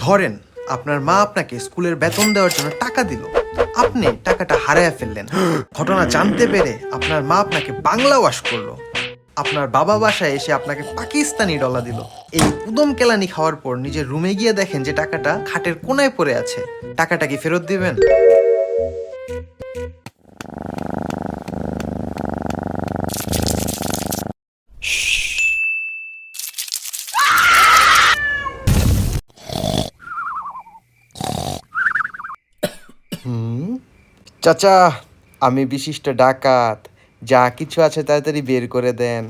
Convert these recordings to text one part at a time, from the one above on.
ধরেন আপনার মা আপনাকে স্কুলের বেতন দেওয়ার জন্য টাকা দিল, আপনি টাকাটা হারায় ফেললেন। ঘটনা জানতে পেরে আপনার মা আপনাকে বাংলা ওয়াশ করলো, আপনার বাবা বাসায় এসে আপনাকে পাকিস্তানি ডলা দিল। এই উদম কেলানি খাওয়ার পর নিজের রুমে গিয়ে দেখেন যে টাকাটা খাটের কোনায় পড়ে আছে। টাকাটা কি ফেরত দিবেন? চাচা, আমি বিশিষ্ট ডাকাত, যা কিছু আছে তাড়াতাড়ি বের করে দেন।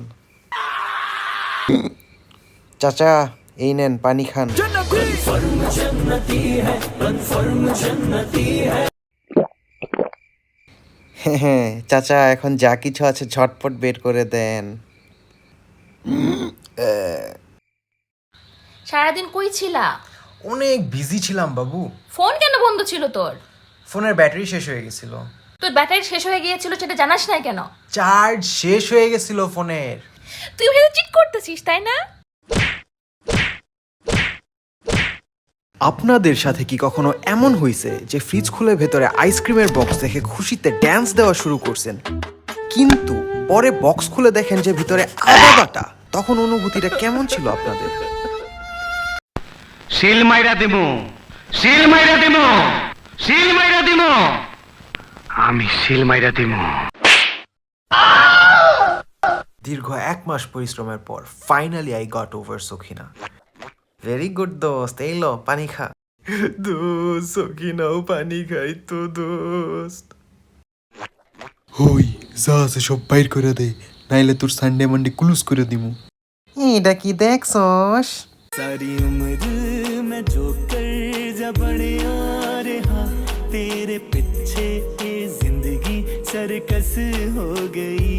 চাচা, এই নেন পানি খান। হ্যাঁ চাচা, এখন যা কিছু আছে ঝটপট বের করে দেন। সারাদিন কই ছিলা? অনেক বিজি ছিলাম বাবু। ফোন কেন বন্ধ ছিল তোর? ফোনের ব্যাটারি শেষ হয়ে গেছিল। তোর ব্যাটারি শেষ হয়ে গিয়েছিল সেটা জানাস না কেন? চার্জ শেষ হয়ে গেছিল ফোনের। তুই ভেবে চিট করতেছিস তাই না? আপনাদের সাথে কি কখনো এমন হয়েছে যে ফ্রিজ খুলে ভেতরে আইসক্রিমের বক্স দেখে খুশিতে ড্যান্স দেওয়া শুরু করছেন, কিন্তু পরে বক্স খুলে দেখেন যে ভিতরে আদা বাটা? তখন অনুভূতিটা কেমন ছিল আপনাদের? শিল মাইরা দিমু, শিল মাইরা দিমু, শিল মাইরা দিমু, আমি শিল মাইরা দিমু। দীর্ঘ 1 মাস পরিশ্রমের পর finally I got over Sakhina. Very good দোস্ত, এই লো পানি খা। দোস্ত সখিনাও পানি খাই তো দোস্ত। হই যা আছে সব বাইর করে দে, নাইলে তোর সানডে মানডে ক্লোজ করে দিমু। এটা কি দেখছস? सारी उम्र मैं जो कर जा बढ़िया रहा, तेरे पीछे ये जिंदगी सर्कस हो गई।